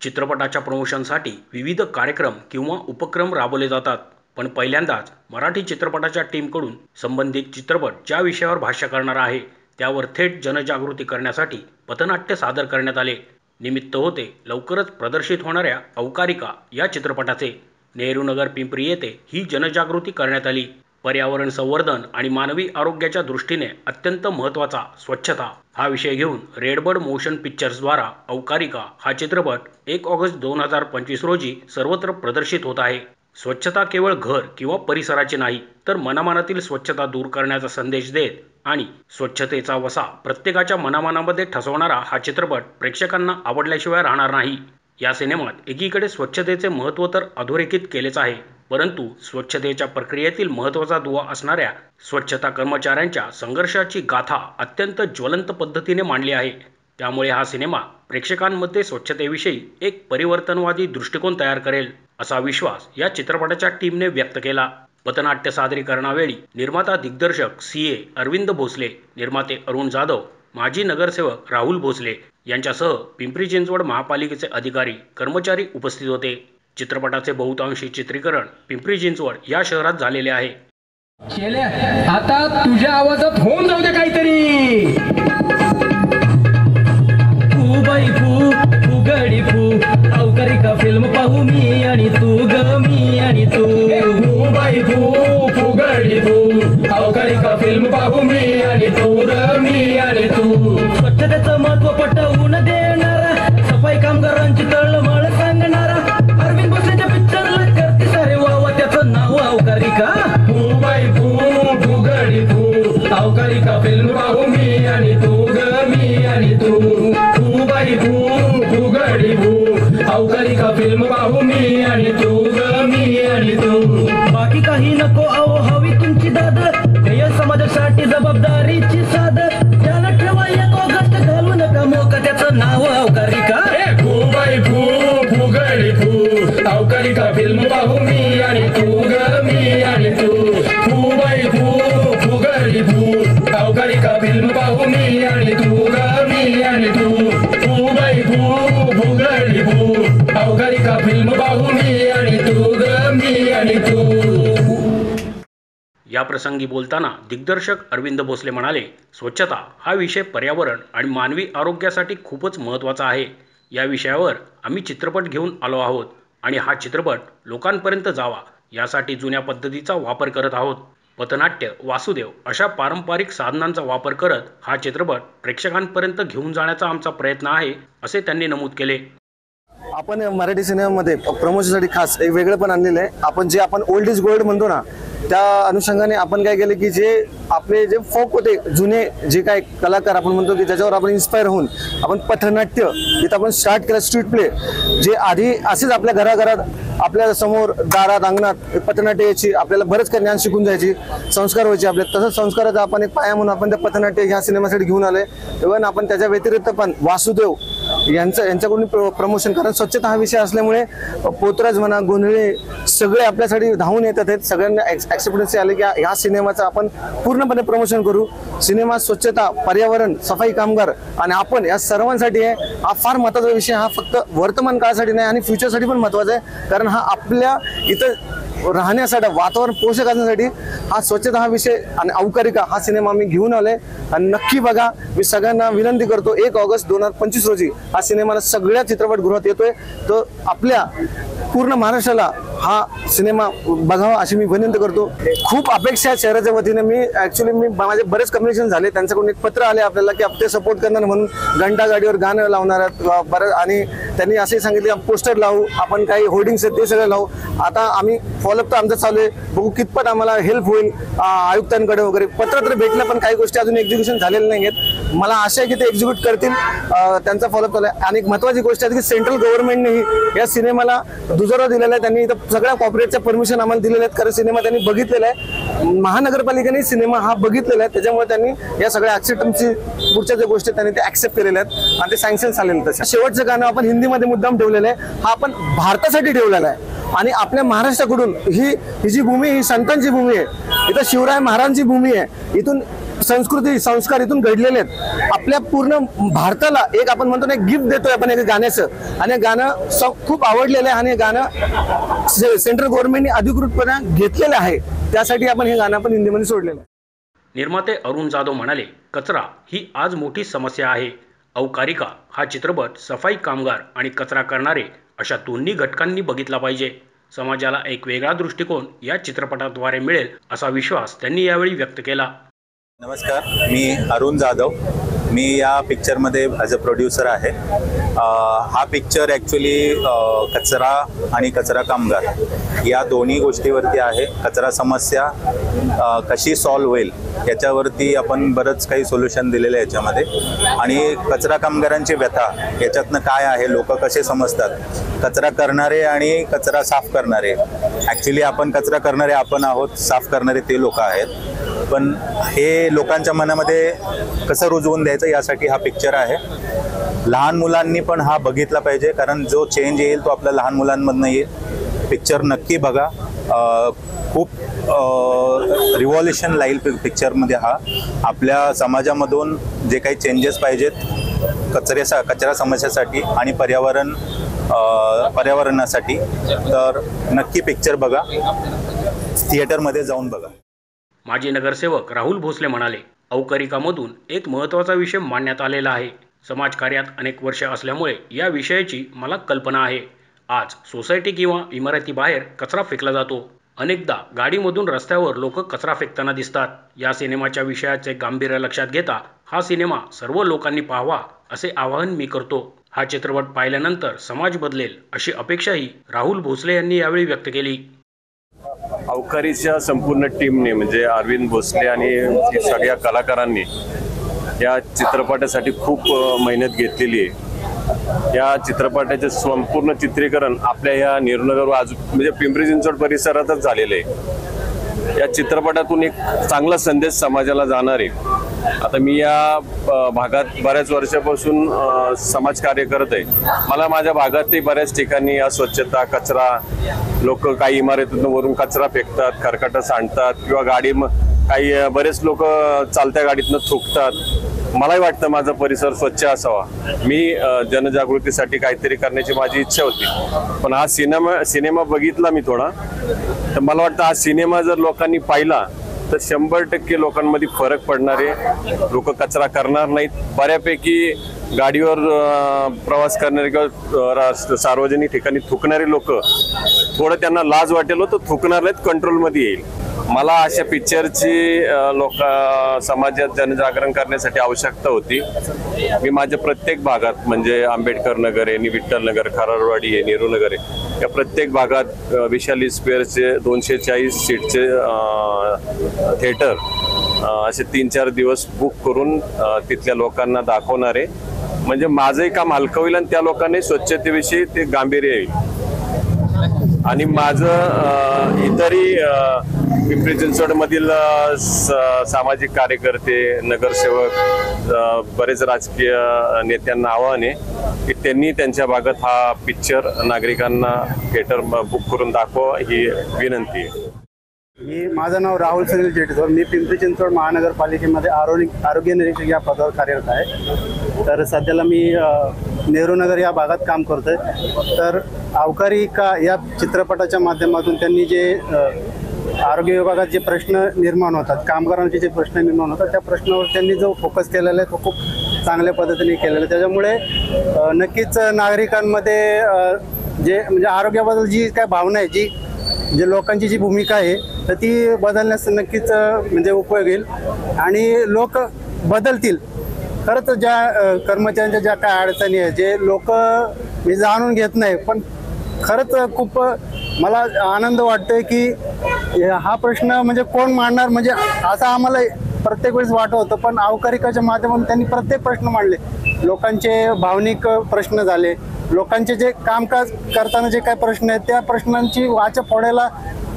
चित्रपटाच्या प्रमोशनसाठी विविध कार्यक्रम किंवा उपक्रम राबवले जातात, पण पहिल्यांदाच मराठी चित्रपटाच्या टीमकडून संबंधित चित्रपट ज्या विषयावर भाष्य करणार आहे त्यावर थेट जनजागृती करण्यासाठी पथनाट्य सादर करण्यात आले। निमित्त होते लवकरच प्रदर्शित होणाऱ्या अवकारिका या चित्रपटाचे। नेहरूनगर पिंपरी येथे ही जनजागृती करण्यात आली। पर्यावरण संवर्धन आणि मानवी आरोग्याच्या दृष्टीने अत्यंत महत्त्वाचा स्वच्छता हा विषय घेऊन रेडबर्ड मोशन पिक्चर्सद्वारा अवकारिका हा चित्रपट 1 ऑगस्ट 2025 रोजी सर्वत्र प्रदर्शित होत आहे। स्वच्छता केवळ घर किंवा परिसराची नाही, तर मनामनातील स्वच्छता दूर करण्याचा संदेश देत आणि स्वच्छतेचा वसा प्रत्येकाच्या मनामनामध्ये ठसवणारा हा चित्रपट प्रेक्षकांना आवडल्याशिवाय राहणार नाही। या सिनेमात एकीकडे स्वच्छतेचे महत्त्व तर अधोरेखित केलेच आहे, परंतु स्वच्छतेच्या प्रक्रियेतील महत्त्वाचा दुवा असणाऱ्या स्वच्छता कर्मचाऱ्यांच्या संघर्षाची गाथा अत्यंत ज्वलंत पद्धतीने मांडली आहे। त्यामुळे हा सिनेमा प्रेक्षकांमध्ये स्वच्छतेविषयी एक परिवर्तनवादी दृष्टिकोन तयार करेल असा विश्वास या चित्रपटाच्या टीमने व्यक्त केला। पथनाट्य सादरीकरणावेळी निर्माता दिग्दर्शक CA अरविंद भोसले, निर्माते अरुण जाधव, माजी नगरसेवक राहुल भोसले यांच्यासह पिंपरी चिंचवड महापालिकेचे अधिकारी कर्मचारी उपस्थित होते। चित्रपटाचे बहुतांशी चित्रीकरण पिंपरी चिंचवड या शहरात झालेले आहे। आता तुझ्या आवाजात होऊन जाऊ दे काहीतरी। बाई फू फुगडी फू अवकारिका फिल्म पाहू मी आणि तू ग मी आणि तू। बाई फू फुगडी फू अवकारिका फिल्म पाहू मी आणि तू ग मी आणि तू। स्वच्छतेचं महत्त्व पटवून देणारा, सफाई कामगारांची तळमळ सांगणारा, अरविंद भोसलेच्या पिक्चरला करते सारे वावा, त्याचं नाव अवकारिका। बाई फू फुगडी फू अवकारिका फिल्म पाहू मी आणि तू ग मी आणि तू। बाई फू फुगडी फू अवकारिका फिल्म पाहू मी आणि तू ग मी आणि तू। बाकी काही नको अहो, हवी तुमची दाद, ध्येय समाजासाठी जबाबदारीची साध, त्याला ठेवा 1 ऑगस्ट घालू नका मोका, त्याचं नाव अवकारिका। बाई फू फुगडी फू अवकारिका फिल्म पाहू मी आणि तू ग मी आणि तू। बाई फू फुगडी फू अवकारिका फिल्म पाहू मी आणि तू ग मी आणि तू। बाई फू फुगडी फू अवकारिका फिल्म पाहू मी आणि तू ग मी आणि तू। या प्रसंगी बोलताना दिग्दर्शक अरविंद भोसले म्हणाले, स्वच्छता हा विषय पर्यावरण आणि मानवी आरोग्यासाठी खूपच महत्त्वाचा आहे। या विषयावर आम्ही चित्रपट घेऊन आलो आहोत आणि हा चित्रपट लोकांपर्यंत जावा यासाठी जुन्या पद्धतीचा वापर करत आहोत। पथनाट्य, वासुदेव अशा पारंपरिक साधनांचा वापर करत हा चित्रपट प्रेक्षकांपर्यंत घेऊन जाण्याचा आमचा प्रयत्न आहे, असे त्यांनी नमूद केले। आपण मराठी सिनेमामध्ये प्रमोशनसाठी खास एक वेगळं पण आणलेलं आहे। आपण ओल्ड इज गोल्ड म्हणतो ना, त्या अनुषंगाने आपण काय केलं की जे आपले जे फोक होते जुने, जे काय कलाकार आपण म्हणतो की ज्याच्यावर आपण इन्स्पायर होऊन आपण पथनाट्य इथं आपण स्टार्ट केलं, स्ट्रीट प्ले, जे आधी असेच आपल्या घराघरात आपल्या समोर दारात अंगणात पथनाट्य यायची, आपल्याला बरंच काही ज्ञान शिकून जायची, संस्कार व्हायचे आपले, तसंच संस्काराचा आपण एक पाया म्हणून आपण त्या पथनाट्य ह्या सिनेमासाठी घेऊन आले। इव्हन आपण त्याच्या व्यतिरिक्त पण वासुदेव यांच्याकडून प्रमोशन, कारण स्वच्छता हा विषय असल्यामुळे पोतराज म्हणा, गोंधळे सगळे आपल्यासाठी धावून येतात आहेत। सगळ्यांना ॲक्सेप्टन्स आले की ह्या सिनेमाचं आपण पूर्णपणे प्रमोशन करू। सिनेमा, स्वच्छता, पर्यावरण, सफाई कामगार आणि आपण या सर्वांसाठी आहे। हा फार महत्त्वाचा विषय, हा फक्त वर्तमान काळासाठी नाही आणि फ्युचरसाठी पण महत्त्वाचा आहे, कारण हा आपल्या इथं राहण्यासाठी, वातावरण पोषक करण्यासाठी हा स्वच्छता हा विषय आणि अवकारिका हा सिनेमा आम्ही घेऊन आलोय आणि नक्की बघा। मी सगळ्यांना विनंती करतो, 1 ऑगस्ट 2025 रोजी हा सिनेमा सगळ्या चित्रपटगृहात येतोय, तर आपल्या पूर्ण महाराष्ट्राला हा सिनेमा बघावा अशी मी विनंती करतो। खूप अपेक्षा आहे शहराच्या वतीने। मी माझे बरेच कम्युनिकेशन झाले, त्यांच्याकडून एक पत्र आले आपल्याला की ते सपोर्ट करणार म्हणून, घंटा गाडीवर गाणं लावणार आहेत बरं, आणि त्यांनी असे सांगितले पोस्टर लावू, आपण काही होर्डिंग्स आहेत ते सगळे लावू। आता आम्ही फॉलोअप तर आमचं चालू आहे, बघू कितपत आम्हाला हेल्प होईल आयुक्तांकडे वगैरे। पत्र तर भेटलं पण काही गोष्टी अजून एक्झिक्युशन झालेल्या नाही आहेत। मला आशा आहे की ते एक्झिक्यूट करतील, त्यांचा फॉलोअप चालू आहे। आणि एक महत्त्वाची गोष्ट आहे की सेंट्रल गव्हर्नमेंटनेही या सिनेमाला दुजोरा दिलेला आहे, त्यांनी इथं सगळ्या कॉर्पोरेटच्या परमिशन आम्हाला दिलेल्या आहेत, कारण सिनेमा त्यांनी बघितलेला आहे। महानगरपालिकेने सिनेमा हा बघितलेला आहे, त्याच्यामुळे त्यांनी या सगळ्या ॲक्सेप्टन्सची पुढच्या ज्या गोष्टी त्यांनी ते ॲक्सेप्ट केलेल्या आहेत आणि ते सँक्शन झालेलं आहे। तसं शेवटचं गाणं आपण हिंदीमध्ये मुद्दाम ठेवलेलं आहे, हा आपण भारतासाठी ठेवलेला आहे आणि आपल्या महाराष्ट्राकडून ही जी भूमी, ही संतांची भूमी आहे, इथं शिवराय महाराजांची भूमी आहे, इथून संस्कृती संस्कार इथून घडलेले आहेत. आपल्या पूर्ण भारताला एक आपण म्हणतो ना गिफ्ट देतोय आपण एक गाण्याचं, आणि गाणं खूप आवडलेलं आहे आणि गाणं सेंट्रल गव्हर्नमेंटने अधिकृतपणे घेतलेलं आहे. त्यासाठी आपण हे गाणं आपण हिंदीमध्ये सोडलेलं आहे. निर्माते अरुण जाधव म्हणाले, कचरा ही आज मोठी समस्या आहे. औकारिका हा चित्रपट सफाई कामगार आणि कचरा करणारे अशा दोन्ही घटकांनी बघितला पाहिजे. समाजाला एक वेगळा दृष्टिकोन या चित्रपटाद्वारे मिळेल असा विश्वास त्यांनी यावेळी व्यक्त केला. नमस्कार, मी अरुण जाधव. मी या पिक्चरमध्ये ॲज अ प्रोड्युसर आहे. हा पिक्चर ॲक्च्युली कचरा आणि कचरा कामगार या दोन्ही गोष्टीवरती आहे. कचरा समस्या कशी सॉल्व्ह होईल याच्यावरती आपण बरंच काही सोल्युशन दिलेलं आहे याच्यामध्ये, आणि कचरा कामगारांची व्यथा याच्यातनं काय आहे, लोक कसे समजतात, कचरा करणारे आणि कचरा साफ करणारे. ॲक्च्युली आपण कचरा करणारे आपण आहोत, साफ करणारे ते लोक आहेत. पण हे लोकांच्या मनामध्ये कसं रुजवून द्यायचं यासाठी हा पिक्चर आहे. लहान मुलांनी पण हा बघितला पाहिजे, कारण जो चेंज येईल तो आपल्या लहान मुलांमधनं येईल. पिक्चर नक्की बघा. खूप रिव्हॉल्युशन येईल पिक्चरमध्ये. हा आपल्या समाजामधून जे काही चेंजेस पाहिजेत कचरा समस्यासाठी आणि पर्यावरणासाठी, तर नक्की पिक्चर बघा, थिएटरमध्ये जाऊन बघा. माजी नगरसेवक राहुल भोसले म्हणाले, औकारिकामधून एक महत्त्वाचा विषय मांडण्यात आलेला आहे. समाजकार्यात अनेक वर्षे असल्यामुळे या विषयाची मला कल्पना आहे. आज सोसायटी किंवा इमारतीबाहेर कचरा फेकला जातो. अनेकदा गाडीमधून रस्त्यावर लोक कचरा फेकताना दिसतात. या सिनेमाच्या विषयाचे गांभीर्य लक्षात घेता हा सिनेमा सर्व लोकांनी पाहावा असे आवाहन मी करतो. हा चित्रपट पाहिल्यानंतर समाज बदलेल अशी अपेक्षाही राहुल भोसले यांनी यावेळी व्यक्त केली. औकारीच्या संपूर्ण टीमने म्हणजे अरविंद भोसले आणि सगळ्या कलाकारांनी या चित्रपटासाठी खूप मेहनत घेतलेली आहे. या चित्रपटाचे संपूर्ण चित्रीकरण आपल्या या नेहरू म्हणजे पिंपरी चिंचवड परिसरातच झालेलं आहे. या चित्रपटातून एक चांगला संदेश समाजाला जाणार आहे. आता मी या भागात बऱ्याच वर्षापासून समाजकार्य करत आहे. मला माझ्या भागातही बऱ्याच ठिकाणी अस्वच्छता, कचरा, लोक काही इमारतीतून वरून कचरा फेकतात, खरकटं सांडतात किंवा काही बरेच लोक चालत्या गाडीतनं थुंकतात. मलाही वाटतं माझा परिसर स्वच्छ असावा. मी जनजागृतीसाठी काहीतरी करण्याची माझी इच्छा होती. पण हा सिनेमा बघितला मी थोडा, तर मला वाटतं हा सिनेमा जर लोकांनी पाहिला तर 100% लोकांमध्ये फरक पडणार आहे. लोक कचरा करणार नाहीत. बऱ्यापैकी गाडीवर प्रवास करणारे किंवा सार्वजनिक ठिकाणी थुंकणारे लोक थोडं त्यांना लाज वाटेल तर थुंकणार नाहीत, कंट्रोलमध्ये येईल. मला अशा पिक्चरची समाजात जनजागरण करण्यासाठी आवश्यकता होती. मी माझ्या प्रत्येक भागात म्हणजे आंबेडकर नगर आहे, विठ्ठल नगर, खरारवाडी आहे, नेहरू नगर आहे, या प्रत्येक भागात विशाल स्क्वेअरचे 240 सीटचे थिएटर असे 3-4 दिवस बुक करून तिथल्या लोकांना दाखवणार आहे. म्हणजे माझंही काम हलकं होईल आणि त्या लोकांनी स्वच्छतेविषयी ते गांभीर्य येईल. आणि माझं इतरही पिंपरी चिंचवडमधील सामाजिक कार्यकर्ते, नगरसेवक, बरेच राजकीय नेत्यांना आव्हान आहे की त्यांनी त्यांच्या भागात हा पिक्चर नागरिकांना थिएटर बुक करून दाखवा ही विनंती आहे. माझं नाव राहुल सुनील जेटकर. मी पिंपरी चिंचवड महानगरपालिकेमध्ये आरोग्य निरीक्षक या पदावर कार्यरत आहे. तर सध्याला मी नेहरू नगर या भागात काम करतोय. तर औकारिका या चित्रपटाच्या माध्यमातून त्यांनी जे आरोग्य विभागात जे प्रश्न निर्माण होतात, कामगारांचे जे प्रश्न निर्माण होतात, त्या प्रश्नावर त्यांनी जो फोकस केलेला आहे तो खूप चांगल्या पद्धतीने केलेला आहे. त्याच्यामुळे नक्कीच नागरिकांमध्ये जे म्हणजे आरोग्याबद्दल जी काय भावना आहे, जे लोकांची जी भूमिका आहे तर ती बदलण्यास नक्कीच म्हणजे उपयोग येईल आणि लोक बदलतील. खरंच ज्या कर्मचाऱ्यांच्या ज्या काय अडचणी आहेत, जे लोक मी जाणून घेत नाही, पण खरंच खूप मला आनंद वाटतोय की हा प्रश्न म्हणजे कोण मांडणार, म्हणजे असं आम्हाला प्रत्येक वेळेस वाटत होतं. पण औकारिकाच्या माध्यमातून त्यांनी प्रत्येक प्रश्न मांडले. लोकांचे भावनिक प्रश्न झाले, लोकांचे जे कामकाज करताना जे काही प्रश्न आहेत त्या प्रश्नांची वाचा फोडायला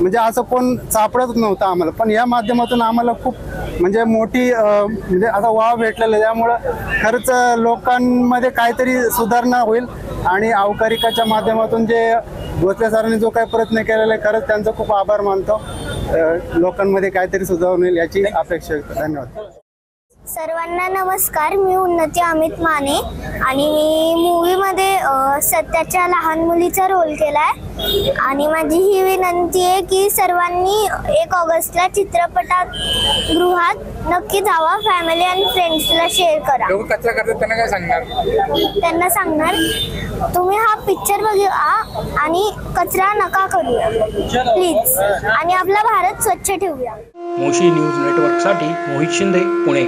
म्हणजे असं कोण सापडत नव्हतं आम्हाला. पण या माध्यमातून आम्हाला खूप म्हणजे मोठी म्हणजे असा वाव भेटलेला आहे. त्यामुळं खरंच लोकांमध्ये काहीतरी सुधारणा होईल आणि औकारिकाच्या माध्यमातून जे भोसले सरांनी जो काही प्रयत्न केलेला आहे खरंच त्यांचा खूप आभार मानतो. लोकांमध्ये काहीतरी सुधारणा होईल याची अपेक्षा. धन्यवाद. सर्वांना नमस्कार. मी उन्नती अमित माने आणि मी मूवीमध्ये सत्याच्या लहान मुलीचा रोल केला आहे. आणि माझी ही विनंती आहे की सर्वांनी 1 ऑगस्टला चित्रपटगृहात नक्की जावा. फॅमिली आणि फ्रेंड्सला शेअर करा. कचरा करतात त्यांना काय सांगणार? त्यांना सांगणार तुम्ही हा पिक्चर बघा आणि कचरा नका करूया प्लीज, आणि आपला भारत स्वच्छ ठेवूया. मोशी न्यूज नेटवर्कसाठी मोहित शिंदे, पुणे.